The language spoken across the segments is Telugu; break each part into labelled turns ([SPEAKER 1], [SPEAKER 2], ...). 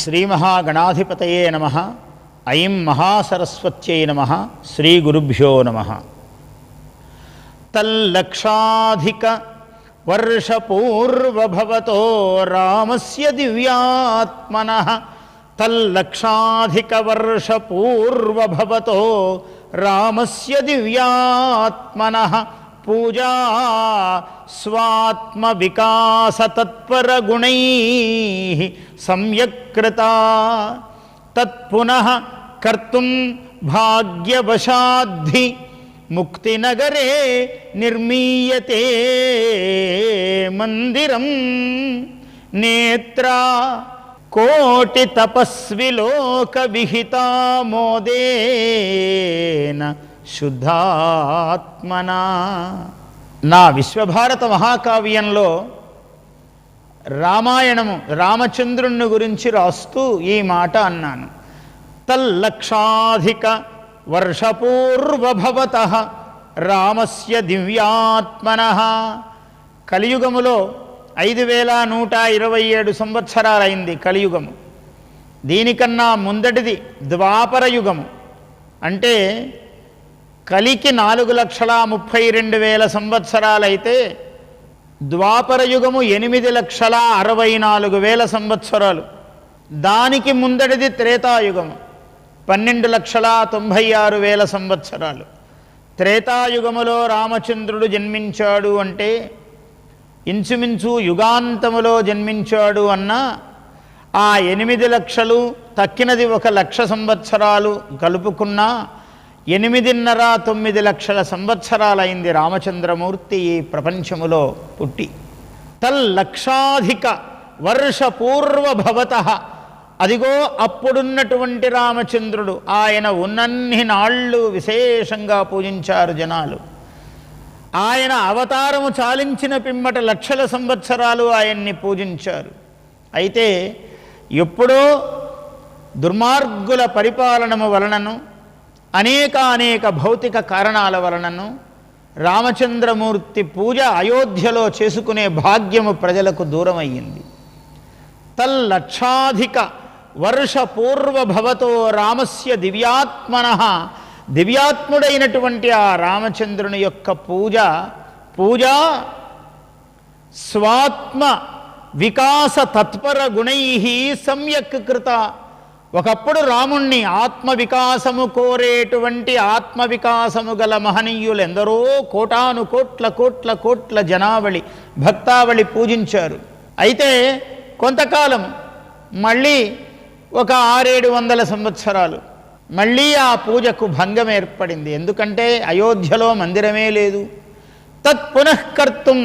[SPEAKER 1] శ్రీమహాగణాధిపతయే నమః. ఐం మహాసరస్వత్యై నమః. శ్రీగురుభ్యో నమః. తల్లక్షాధిక వర్షపూర్వభవతో రామస్య దివ్యాత్మనః. తల్లక్షాధిక వర్షపూర్వభవతో రామస్య దివ్యాత్మనః పూజా స్వాత్మ వికాస తత్పర గుణైః సమ్యక్కృతా తత్పునః కర్తుం భాగ్యవశాద్ధి ముక్తినగరే నిర్మీయతే మందిరం. నేత్రా కోటి తపస్విలోక విహితా మోదేన శుద్ధాత్మనా. నా విశ్వభారత మహాకావ్యంలో రామాయణము రామచంద్రుని గురించి రాస్తూ ఈ మాట అన్నాను. తల్లక్షాధిక వర్షపూర్వభవతః రామస్య దివ్యాత్మనః. కలియుగములో 5127 సంవత్సరాలైంది కలియుగము. దీనికన్నా ముందటిది ద్వాపర యుగము. అంటే కలికి 4,32,000 సంవత్సరాలైతే ద్వాపర యుగము 8,64,000 సంవత్సరాలు. దానికి ముందటిది త్రేతాయుగము 12,96,000 సంవత్సరాలు. త్రేతాయుగములో రామచంద్రుడు జన్మించాడు అంటే ఇంచుమించు యుగాంతములో జన్మించాడు అన్నా ఆ 8 లక్షలు తక్కినది 1,00,000 సంవత్సరాలు కలుపుకున్నా 8.5-9 లక్షల సంవత్సరాలైంది రామచంద్రమూర్తి ఈ ప్రపంచములో పుట్టి. తల్లక్షాధిక వర్షపూర్వభవతః. అదిగో అప్పుడున్నటువంటి రామచంద్రుడు. ఆయన ఉన్నన్ని నాళ్ళు విశేషంగా పూజించారు జనాలు. ఆయన అవతారము చాలించిన పిమ్మట లక్షల సంవత్సరాలు ఆయన్ని పూజించారు. అయితే ఎప్పుడో దుర్మార్గుల పరిపాలనము వలనను అనేక భౌతిక కారణాల వలనను రామచంద్రమూర్తి పూజ అయోధ్యలో చేసుకునే భాగ్యము ప్రజలకు దూరమయ్యింది. తల్లక్షాధిక వర్షపూర్వభవతో రామస్య దివ్యాత్మనః. దివ్యాత్ముడైనటువంటి ఆ రామచంద్రుని యొక్క పూజ స్వాత్మ వికాస తత్పర గుణైః సమ్యక్ కృత. ఒకప్పుడు రాముణ్ణి ఆత్మవికాసము కోరేటువంటి ఆత్మవికాసము గల మహనీయులు ఎందరో కోటాను కోట్ల జనావళి భక్తావళి పూజించారు. అయితే కొంతకాలం మళ్ళీ ఒక 600-700 సంవత్సరాలు మళ్ళీ ఆ పూజకు భంగం ఏర్పడింది. ఎందుకంటే అయోధ్యలో మందిరమే లేదు. తత్పునఃకర్తుం.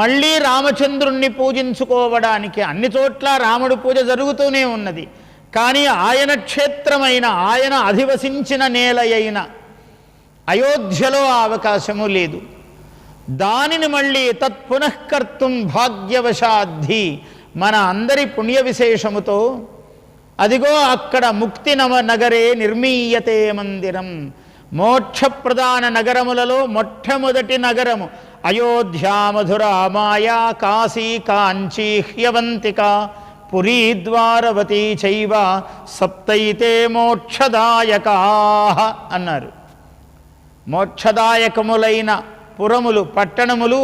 [SPEAKER 1] మళ్ళీ రామచంద్రుణ్ణి పూజించుకోవడానికి అన్ని చోట్ల రాముడి పూజ జరుగుతూనే ఉన్నది. కానీ ఆయన క్షేత్రమైన ఆయన అధివసించిన నేల అయిన అయోధ్యలో ఆ అవకాశము లేదు. దానిని మళ్ళీ తత్పునఃకర్తుం భాగ్యవశాద్ధి మన అందరి పుణ్య విశేషముతో అదిగో అక్కడ ముక్తి నగరే నిర్మీయతే మందిరం. మోక్షప్రధాన నగరములలో మొట్టమొదటి నగరము అయోధ్య, మధుర, మాయా, కాశీ, కాంచీ, హ్యవంతిక, పురీ, ద్వారవతి చైవ సప్తైతే మోక్షదాయకాః అన్నారు. మోక్షదాయకములైన పురములు పట్టణములు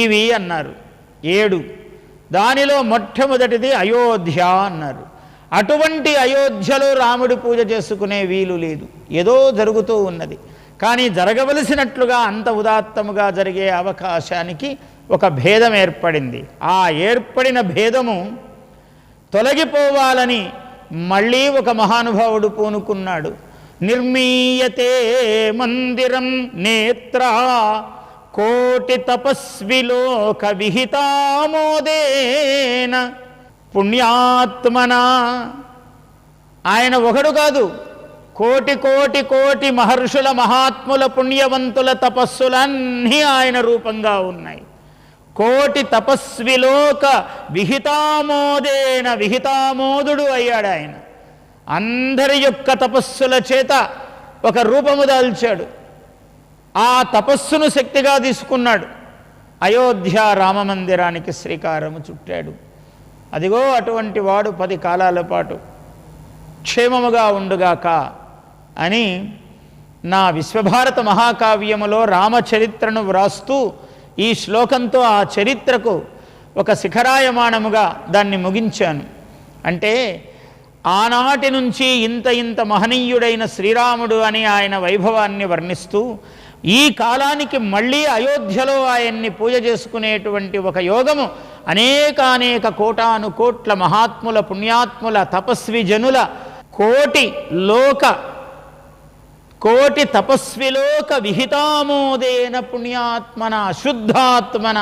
[SPEAKER 1] ఇవి అన్నారు 7. దానిలో మొట్టమొదటిది అయోధ్య అన్నారు. అటువంటి అయోధ్యలో రాముడి పూజ చేసుకునే వీలు లేదు. ఏదో జరుగుతూ ఉన్నది. కానీ జరగవలసినట్లుగా అంత ఉదాత్తముగా జరిగే అవకాశానికి ఒక భేదం ఏర్పడింది. ఆ ఏర్పడిన భేదము తొలగిపోవాలని మళ్ళీ ఒక మహానుభావుడు పూనుకున్నాడు. నిర్మీయతే మందిరం నేత్రా కోటి తపస్విలోక విహితామోదేన పుణ్యాత్మన. ఆయన ఒకడు కాదు, కోటి మహర్షుల మహాత్ముల పుణ్యవంతుల తపస్సులన్నీ ఆయన రూపంగా ఉన్నాయి. కోటి తపస్విలోక విహితామోదేన. విహితామోదుడు అయ్యాడు ఆయన. అందరి యొక్క తపస్సుల చేత ఒక రూపము దాల్చాడు. ఆ తపస్సును శక్తిగా తీసుకున్నాడు. అయోధ్య రామమందిరానికి శ్రీకారము చుట్టాడు. అదిగో అటువంటి వాడు 10 కాలాల పాటు క్షేమముగా ఉండుగాక అని నా విశ్వభారత మహాకావ్యములో రామచరిత్రను వ్రాస్తూ ఈ శ్లోకంతో ఆ చరిత్రకు ఒక శిఖరాయమానముగా దాన్ని ముగించాను. అంటే ఆనాటి నుంచి ఇంత మహనీయుడైన శ్రీరాముడు అని ఆయన వైభవాన్ని వర్ణిస్తూ ఈ కాలానికి మళ్ళీ అయోధ్యలో ఆయన్ని పూజ చేసుకునేటువంటి ఒక యోగము అనేక కోటాను కోట్ల మహాత్ముల పుణ్యాత్ముల తపస్వి జనుల కోటి తపస్విలోక విహితామోదేన పుణ్యాత్మన శుద్ధాత్మన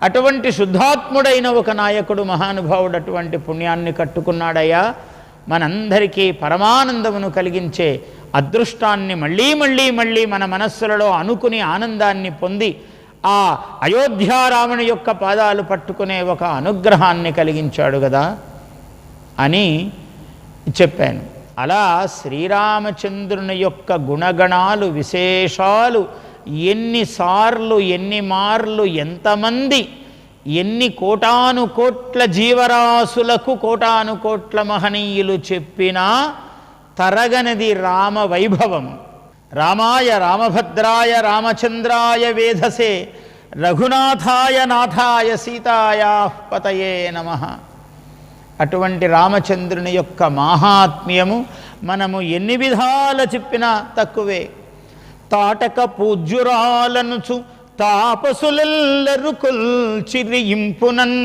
[SPEAKER 1] అటువంటి శుద్ధాత్ముడైన ఒక నాయకుడు మహానుభావుడు అటువంటి పుణ్యాన్ని కట్టుకున్నాడయ్యా. మనందరికీ పరమానందమును కలిగించే అదృష్టాన్ని మళ్ళీ మన మనస్సులలో అనుకుని ఆనందాన్ని పొంది ఆ అయోధ్యారాముని యొక్క పాదాలు పట్టుకునే ఒక అనుగ్రహాన్ని కలిగించాడు కదా అని చెప్పాను. అలా శ్రీరామచంద్రుని యొక్క గుణగణాలు విశేషాలు ఎన్నిసార్లు ఎన్ని మార్లు ఎంతమంది ఎన్ని కోటాను కోట్ల జీవరాశులకు కోటాను కోట్ల మహనీయులు చెప్పినా తరగనది రామ వైభవం. రామాయ రామభద్రాయ రామచంద్రాయ వేధసే రఘునాథాయ నాథాయ సీతాయా పతయే నమః. అటువంటి రామచంద్రుని యొక్క మాహాత్మ్యము మనము ఎన్ని విధాల చెప్పినా తక్కువే. తాటక పూజ్యురాలనుచు తాపసులెల్లరు కొల్చిరియింపునన్.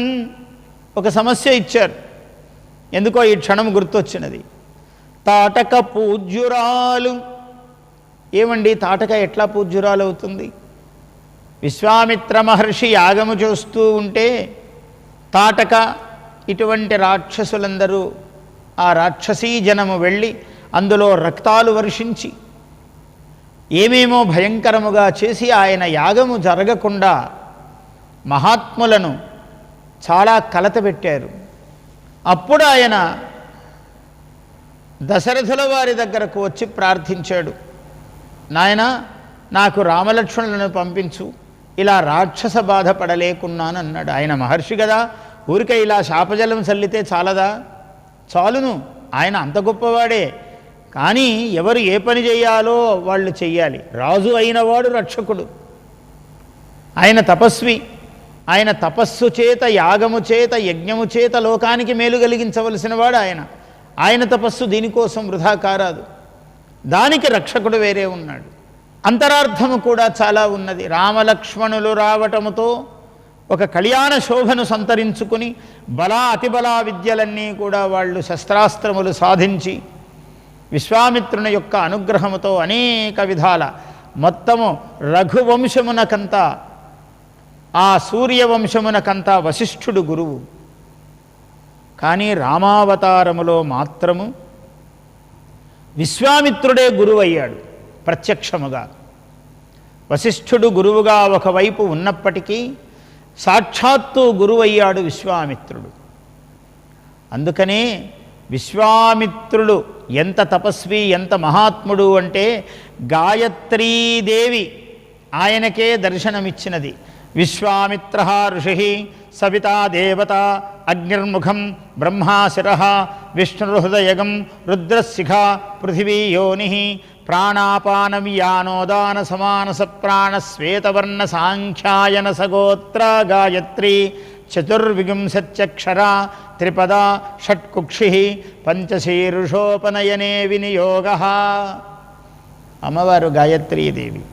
[SPEAKER 1] ఒక సమస్య ఇచ్చారు, ఎందుకో ఈ క్షణం గుర్తొచ్చినది. తాటక పూజ్యురాలు. ఏమండి తాటక ఎట్లా పూజ్యురాలు అవుతుంది? విశ్వామిత్ర మహర్షి యాగము చేస్తూ ఉంటే తాటక ఇటువంటి రాక్షసులందరూ ఆ రాక్షసీ జనము వెళ్ళి అందులో రక్తాలు వర్షించి ఏమేమో భయంకరముగా చేసి ఆయన యాగము జరగకుండా మహాత్ములను చాలా కలతపెట్టారు. అప్పుడు ఆయన దశరథుల వారి దగ్గరకు వచ్చి ప్రార్థించాడు, నాయన నాకు రామలక్ష్మణులను పంపించు, ఇలా రాక్షస బాధపడలేకున్నాను అన్నాడు. ఆయన మహర్షి కదా, ఊరికే ఇలా శాపజలం చల్లితే చాలదా? చాలును, ఆయన అంత గొప్పవాడే. కానీ ఎవరు ఏ పని చేయాలో వాళ్ళు చెయ్యాలి. రాజు అయినవాడు రక్షకుడు, ఆయన తపస్వి. ఆయన తపస్సు చేత యాగము చేత యజ్ఞము చేత లోకానికి మేలు కలిగించవలసిన వాడు ఆయన తపస్సు దీనికోసం వృధా కారాదు. దానికి రక్షకుడు వేరే ఉన్నాడు. అంతరార్థము కూడా చాలా ఉన్నది. రామలక్ష్మణులు రావటముతో ఒక కళ్యాణ శోభను సంతరించుకుని అతిబలా విద్యలన్నీ కూడా వాళ్ళు శస్త్రాస్త్రములు సాధించి విశ్వామిత్రుని యొక్క అనుగ్రహముతో అనేక విధాల మొత్తము రఘువంశమునకంతా ఆ సూర్యవంశమునకంతా వశిష్ఠుడు గురువు. కానీ రామావతారములో మాత్రము విశ్వామిత్రుడే గురువయ్యాడు ప్రత్యక్షముగా. వశిష్ఠుడు గురువుగా ఒకవైపు ఉన్నప్పటికీ సాక్షాత్తు గురువయ్యాడు విశ్వామిత్రుడు. అందుకనే విశ్వామిత్రుడు ఎంత తపస్వి ఎంత మహాత్ముడు అంటే గాయత్రీదేవి ఆయనకే దర్శనమిచ్చినది. విశ్వామిత్ర ఋషి సవితా దేవత అగ్నిర్ముఖం బ్రహ్మాశిర విష్ణుర్హృదయగం రుద్రశిఖ పృథివీ యోని ప్రాణాపానవియానోదాన సమానస ప్రాణశ్వేతవర్ణ సాంఖ్యాయన సగోత్ర గాయత్రి చతుర్వింశత్యక్షర త్రిపద షట్కుక్షి పంచశీర్షోపనయనే వినియోగ. అమ్మవారు గాయత్రీదేవి.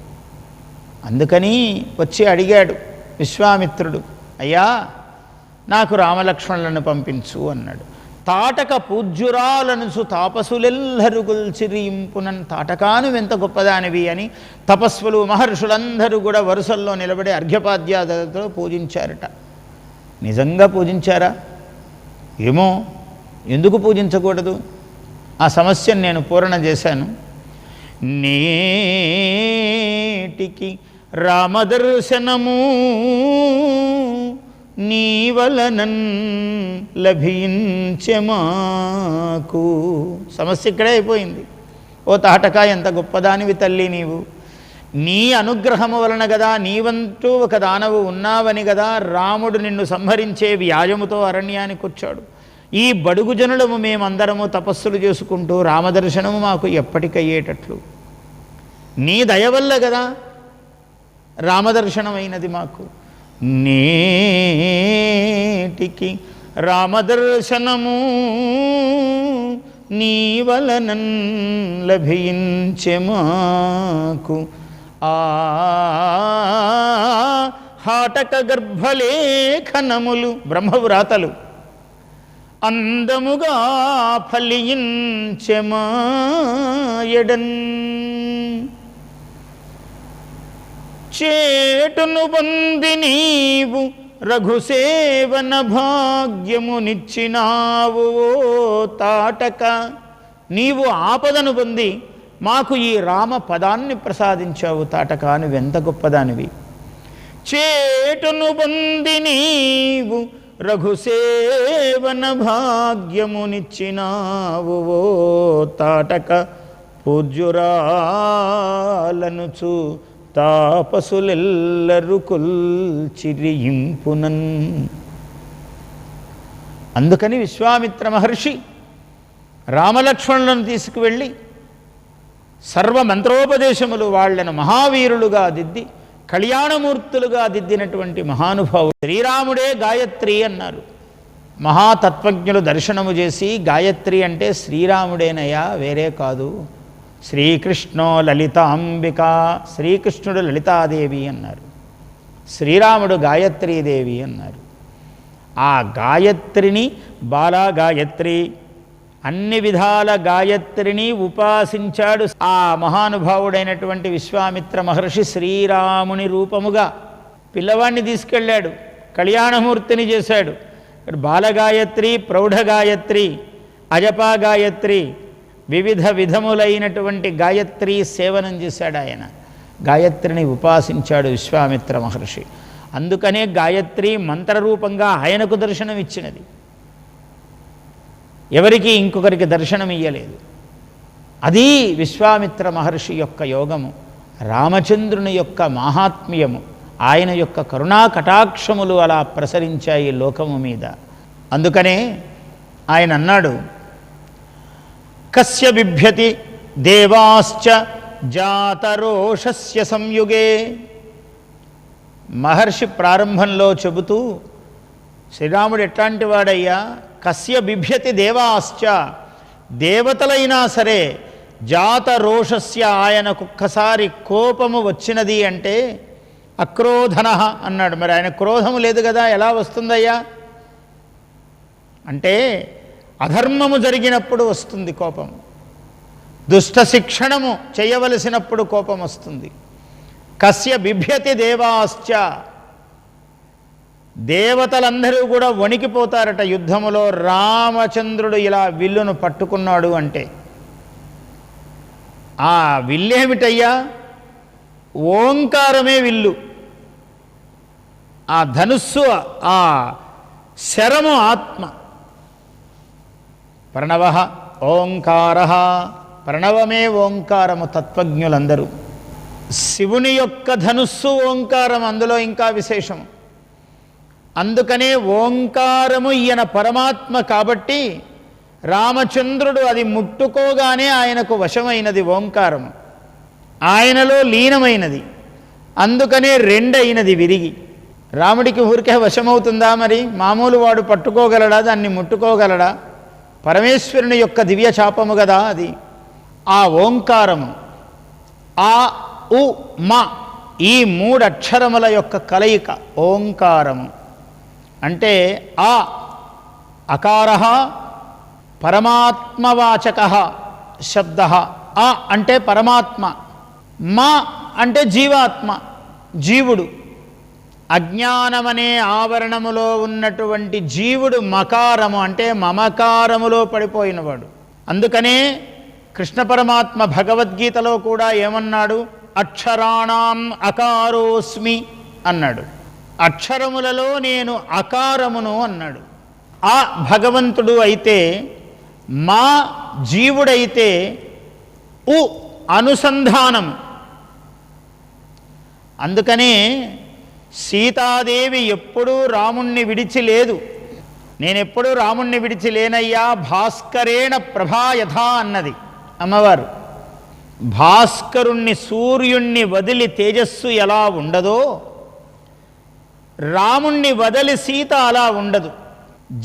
[SPEAKER 1] అందుకని వచ్చి అడిగాడు విశ్వామిత్రుడు, అయ్యా నాకు రామలక్ష్మణులను పంపించు అన్నాడు. తాటక పూజ్యురాలనుసు తాపసులెల్లరు గొల్చిరింపునన్. తాటకాను ఎంత గొప్పదానివి అని తపస్సులు మహర్షులందరూ కూడా వరుసల్లో నిలబడి అర్ఘ్యపాద్యాదులతో పూజించారట. నిజంగా పూజించారా? ఏమో, ఎందుకు పూజించకూడదు? ఆ సమస్యను నేను పూరణ చేశాను. నేటికి రామదర్శనము నీ వలనన్ లభించె మాకు. సమస్య ఇక్కడే అయిపోయింది. ఓ తాటక ఎంత గొప్పదానివి తల్లి నీవు, నీ అనుగ్రహము వలన కదా, నీవంటూ ఒక దానవు ఉన్నావని కదా రాముడు నిన్ను సంహరించే వ్యాజముతో అరణ్యానికి వచ్చాడు. ఈ బడుగు జనులము మేమందరము తపస్సులు చేసుకుంటూ రామదర్శనము మాకు ఎప్పటికయ్యేటట్లు నీ దయవల్ల కదా రామదర్శనమైనది మాకు. నేటికి రామదర్శనము నీ వలనన్ లభించె మాకు. హాటక గర్భలేఖనములు బ్రహ్మవ్రాతలు అందముగా ఫలించె మాయడన్. చేటును పొంది నీవు రఘుసేవన భాగ్యమునిచ్చినావు తాటక. నీవు ఆపదను పొంది మాకు ఈ రామ పదాన్ని ప్రసాదించావు తాటక. నువ్వెంత గొప్పదానివి. చేటును పొంది నీవు రఘుసేవన భాగ్యమునిచ్చినావు తాటక. పూజ్యురాలనుచు తాపసులెల్లరు కొల్చిరియింపునన్. అందుకని విశ్వామిత్ర మహర్షి రామలక్ష్మణులను తీసుకువెళ్ళి సర్వ మంత్రోపదేశములు వాళ్లను మహావీరులుగా దిద్ది కళ్యాణమూర్తులుగా దిద్దినటువంటి మహానుభావుడు శ్రీరాముడే గాయత్రి అన్నారు. మహాతత్వజ్ఞులు దర్శనము చేసి గాయత్రి అంటే శ్రీరాముడేనయ్యా, వేరే కాదు. శ్రీకృష్ణో లలితాంబిక, శ్రీకృష్ణుడు లలితాదేవి అన్నారు, శ్రీరాముడు గాయత్రీదేవి అన్నారు. ఆ గాయత్రిని బాలా గాయత్రి, అన్ని విధాల గాయత్రిని ఉపాసించాడు ఆ మహానుభావుడైనటువంటి విశ్వామిత్ర మహర్షి. శ్రీరాముని రూపముగా పిల్లవాడిని తీసుకెళ్ళాడు, కళ్యాణమూర్తిని చేశాడు. బాలగాయత్రి, ప్రౌఢగాయత్రి, అజపా గాయత్రి, వివిధ విధములైనటువంటి గాయత్రి సేవనం చేశాడు ఆయన. గాయత్రిని ఉపాసించాడు విశ్వామిత్ర మహర్షి. అందుకనే గాయత్రి మంత్రరూపంగా ఆయనకు దర్శనం ఇచ్చినది, ఎవరికి ఇంకొకరికి దర్శనం ఇయ్యలేదు. అది విశ్వామిత్ర మహర్షి యొక్క యోగము, రామచంద్రుని యొక్క మాహాత్మ్యము, ఆయన యొక్క కరుణా కటాక్షములు అలా ప్రసరించాయి లోకము మీద. అందుకనే ఆయన అన్నాడు, కస్య బిభ్యతి దేవాశ్చ జాతరోషస్య సంయుగే. మహర్షి ప్రారంభంలో చెబుతూ శ్రీరాముడు ఎట్లాంటి వాడయ్యా, కస్య బిభ్యతి దేవాశ్చ, దేవతలైనా సరే జాతరోషస్య, ఆయనకొక్కసారి కోపము వచ్చినది అంటే అక్రోధన అన్నాడు. మరి ఆయన క్రోధము లేదు కదా, ఎలా వస్తుందయ్యా అంటే అధర్మము జరిగినప్పుడు వస్తుంది కోపం, దుష్ట శిక్షణము చేయవలసినప్పుడు కోపం వస్తుంది. కస్య బిభ్యతి దేవాశ్చ, దేవతలందరూ కూడా వణికిపోతారట యుద్ధములో. రామచంద్రుడు ఇలా విల్లును పట్టుకున్నాడు అంటే ఆ విల్లేమిటయ్యా, ఓంకారమే విల్లు. ఆ ధనుస్సు, ఆ శరము ఆత్మ. ప్రణవ ఓంకార, ప్రణవమే ఓంకారము. తత్వజ్ఞులందరూ శివుని యొక్క ధనుస్సు ఓంకారం, అందులో ఇంకా విశేషము. అందుకనే ఓంకారము ఈయన పరమాత్మ కాబట్టి రామచంద్రుడు అది ముట్టుకోగానే ఆయనకు వశమైనది ఓంకారము, ఆయనలో లీనమైనది. అందుకనే రెండైనది విరిగి. రాముడికి ఊరికే వశమవుతుందా? మరి మామూలు వాడు పట్టుకోగలడా, దాన్ని ముట్టుకోగలడా? పరమేశ్వరుని యొక్క దివ్య చాపము కదా అది. ఆ ఓంకారము, ఆ ఉ మ, ఈ మూడక్షరముల యొక్క కలయిక ఓంకారము. అంటే ఆ అకార పరమాత్మవాచక శబ్ద. ఆ అంటే పరమాత్మ, మా అంటే జీవాత్మ, జీవుడు. అజ్ఞానమనే ఆవరణములో ఉన్నటువంటి జీవుడు మకారము అంటే మమకారములో పడిపోయినవాడు. అందుకనే కృష్ణ పరమాత్మ భగవద్గీతలో కూడా ఏమన్నాడు, అక్షరాణం అకారోస్మి అన్నాడు. అక్షరములలో నేను అకారమును అన్నాడు. ఆ భగవంతుడు అయితే, మా జీవుడైతే, ఉ అనుసంధానం, అందుకనే సీతాదేవి ఎప్పుడూ రాముణ్ణి విడిచి లేదు. నేనెప్పుడూ రాముణ్ణి విడిచి లేనయ్యా, భాస్కరేణ ప్రభాయథా అన్నది అమ్మవారు. భాస్కరుణ్ణి, సూర్యుణ్ణి వదిలి తేజస్సు ఎలా ఉండదో రాముణ్ణి వదిలి సీత అలా ఉండదు.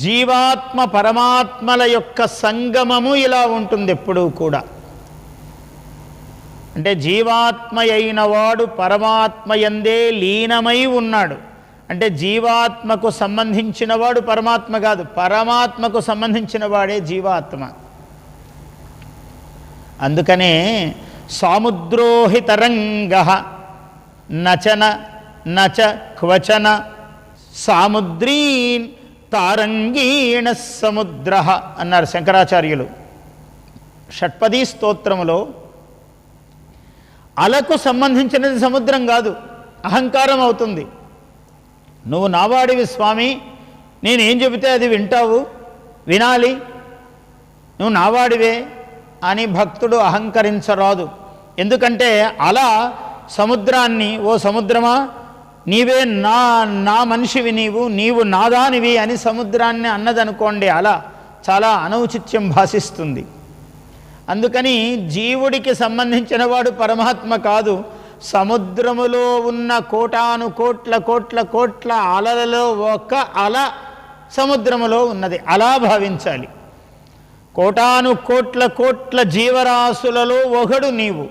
[SPEAKER 1] జీవాత్మ పరమాత్మల యొక్క సంగమము ఇలా ఉంటుంది ఎప్పుడూ కూడా. అంటే జీవాత్మ అయిన వాడు పరమాత్మయందే లీనమై ఉన్నాడు. అంటే జీవాత్మకు సంబంధించిన వాడు పరమాత్మ కాదు, పరమాత్మకు సంబంధించిన వాడే జీవాత్మ. అందుకనే సాముద్రోహి తరంగ నచన నచ క్వచన సాముద్రీన్ తారంగీణ సముద్ర అన్నారు శంకరాచార్యులు షట్పదీ స్తోత్రములో. అలకు సంబంధించినది సముద్రం కాదు, అహంకారం అవుతుంది. నువ్వు నావాడివి స్వామి, నేనేం చెబితే అది వింటావు, వినాలి, నువ్వు నావాడివే అని భక్తుడు అహంకరించరాదు. ఎందుకంటే అలా సముద్రాన్ని, ఓ సముద్రమా నీవే నా మనిషివి, నీవు నాదానివి అని సముద్రాన్ని అన్నదనుకోండి, అలా చాలా అనౌచిత్యం భాషిస్తుంది. అందుకని జీవుడికి సంబంధించిన వాడు పరమాత్మ కాదు, సముద్రములో ఉన్న కోటాను కోట్ల కోట్ల కోట్ల అలలలో ఒక అల సముద్రములో ఉన్నది, అలా భావించాలి. కోటాను కోట్ల కోట్ల జీవరాశులలో ఒకడు నీవు,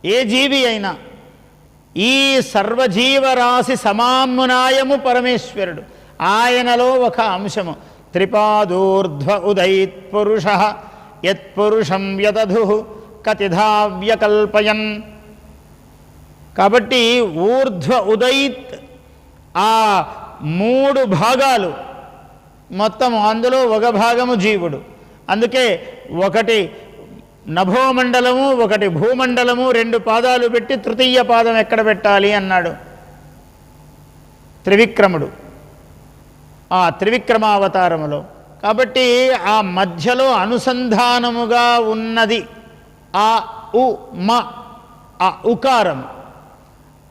[SPEAKER 1] ఏ జీవి అయినా. ఈ సర్వజీవరాశి సమామ్నాయము పరమేశ్వరుడు, ఆయనలో ఒక అంశము. త్రిపాదూర్ధ్వ ఉదయిత్ పురుష యత్పురుషం యదధు కతిధా వ్యకల్పయన్. కాబట్టి ఊర్ధ్వ ఉదయిత్, ఆ 3 భాగాలు మొత్తం, అందులో ఒక భాగము జీవుడు. అందుకే ఒకటి నభోమండలము, ఒకటి భూమండలము, 2 పాదాలు పెట్టి తృతీయ పాదం ఎక్కడ పెట్టాలి అన్నాడు త్రివిక్రముడు ఆ త్రివిక్రమావతారములో. కాబట్టి ఆ మధ్యలో అనుసంధానముగా ఉన్నది ఆ ఉ మ, ఆ ఉకారం.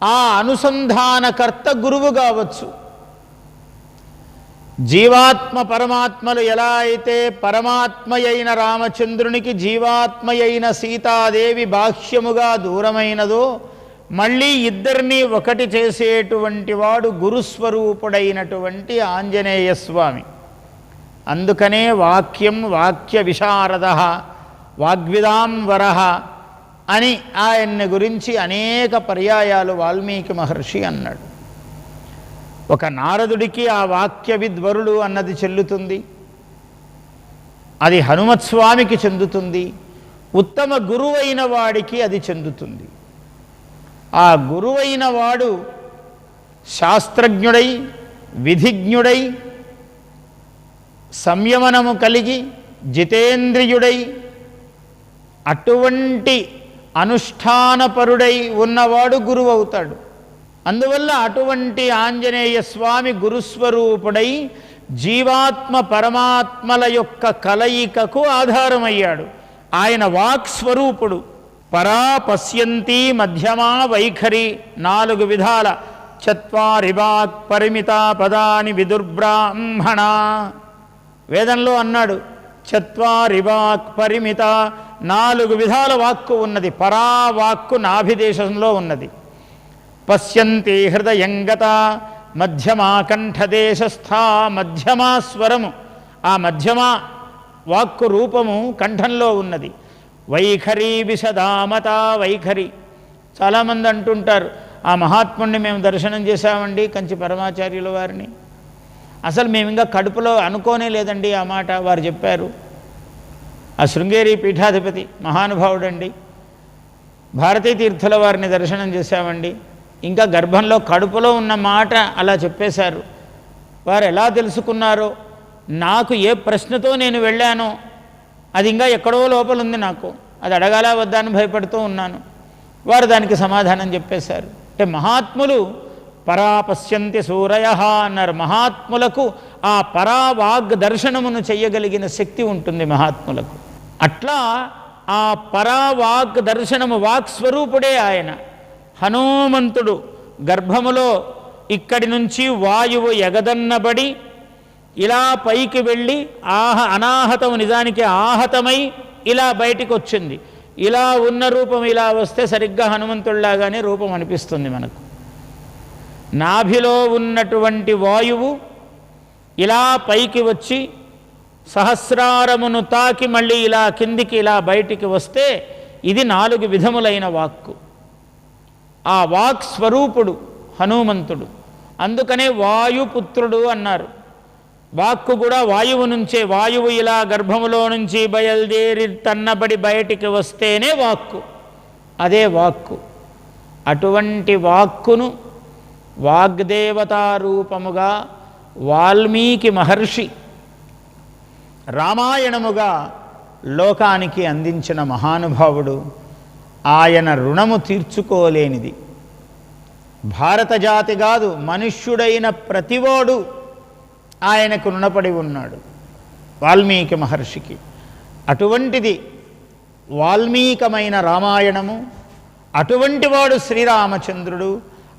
[SPEAKER 1] ఆ అనుసంధానకర్త గురువు కావచ్చు. జీవాత్మ పరమాత్మలు ఎలా అయితే పరమాత్మ అయిన రామచంద్రునికి జీవాత్మ అయిన సీతాదేవి బాహ్యముగా దూరమైనదో, మళ్ళీ ఇద్దరినీ ఒకటి చేసేటువంటి వాడు గురుస్వరూపుడైనటువంటి ఆంజనేయ స్వామి. అందుకనే వాక్యం వాక్య విశారద వాగ్విదాంవర అని ఆయన్ని గురించి అనేక పర్యాయాలు వాల్మీకి మహర్షి అన్నాడు. ఒక నారదుడికి ఆ వాక్య విద్వరుడు అన్నది చెల్లుతుంది, అది హనుమత్స్వామికి చెందుతుంది, ఉత్తమ గురువైన వాడికి అది చెందుతుంది. ఆ గురువైన వాడు శాస్త్రజ్ఞుడై, విధిజ్ఞుడై, సంయమనము కలిగి, జితేంద్రియుడై, అటువంటి అనుష్ఠానపరుడై ఉన్నవాడు గురువు అవుతాడు. అందువల్ల అటువంటి ఆంజనేయ స్వామి గురుస్వరూపుడై జీవాత్మ పరమాత్మల యొక్క కలయికకు ఆధారమయ్యాడు. ఆయన వాక్స్వరూపుడు. పరా పశ్యంతి మధ్యమా వైఖరి, 4 విధాల. చత్వారి వాక్ పరిమిత పదాని విదుర్బ్రాహ్మణ. వేదంలో అన్నాడు, చత్వారి వాక్ పరిమిత, 4 విధాల వాక్కు ఉన్నది. పరావాక్కు నాభిదేశంలో ఉన్నది. పశ్యంతి హృదయంగత, మధ్యమా కంఠదేశస్థా, మధ్యమా స్వరము, ఆ మధ్యమా వాక్కు రూపము కంఠంలో ఉన్నది. వైఖరి విశదామత, వైఖరి. చాలామంది అంటుంటారు, ఆ మహాత్ముడిని మేము దర్శనం చేశామండి, కంచి పరమాచార్యుల వారిని. అసలు మేము ఇంకా కడుపులో అనుకోనే లేదండి ఆ మాట. వారు చెప్పారు, ఆ శృంగేరి పీఠాధిపతి మహానుభావుడండి, భారతీ తీర్థుల వారిని దర్శనం చేశామండి, ఇంకా గర్భంలో కడుపులో ఉన్న మాట అలా చెప్పేశారు. వారు ఎలా తెలుసుకున్నారో, నాకు ఏ ప్రశ్నతో నేను వెళ్ళానో అది ఇంకా ఎక్కడో లోపల ఉంది, నాకు అది అడగాలా వద్దా అని భయపడుతూ ఉన్నాను. వారు దానికి సమాధానం చెప్పేశారు. అంటే మహాత్ములు పరాపశ్యంతి సూరయ అన్నారు. మహాత్ములకు ఆ పరావాగ్ దర్శనమును చెయ్యగలిగిన శక్తి ఉంటుంది మహాత్ములకు. అట్లా ఆ పరావాగ్ దర్శనము, వాక్స్వరూపుడే ఆయన. హనుమంతుడు గర్భములో ఇక్కడి నుంచి వాయువు ఎగదన్నబడి ఇలా పైకి వెళ్ళి అనాహతం నిజానికి ఆహతమై ఇలా బయటికి వచ్చింది. ఇలా ఉన్న రూపం ఇలా వస్తే సరిగ్గా హనుమంతుడిలాగానే రూపం అనిపిస్తుంది మనకు. నాభిలో ఉన్నటువంటి వాయువు ఇలా పైకి వచ్చి సహస్రారమును తాకి మళ్ళీ ఇలా కిందికి ఇలా బయటికి వస్తే ఇది 4 విధములైన వాక్కు. ఆ వాక్ స్వరూపుడు హనుమంతుడు. అందుకనే వాయుపుత్రుడు అన్నారు. వాక్కు కూడా వాయువు నుంచే, వాయువు ఇలా గర్భములో నుంచి బయలుదేరి తన్నబడి బయటికి వస్తేనే వాక్కు, అదే వాక్కు. అటువంటి వాక్కును వాగ్దేవతారూపముగా వాల్మీకి మహర్షి రామాయణముగా లోకానికి అందించిన మహానుభావుడు. ఆయన రుణము తీర్చుకోలేనిది. భారత జాతి కాదు, మనుష్యుడైన ప్రతివాడు ఆయనకు రుణపడి ఉన్నాడు, వాల్మీకి మహర్షికి. అటువంటిది వాల్మీకమైన రామాయణము. అటువంటి వాడు శ్రీరామచంద్రుడు.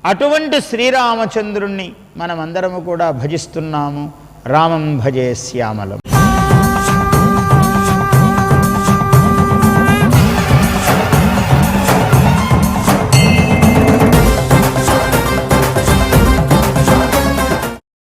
[SPEAKER 1] అటువంటి శ్రీరామచంద్రుణ్ణి మనమందరము కూడా భజిస్తున్నాము. రామం భజే శ్యామలం.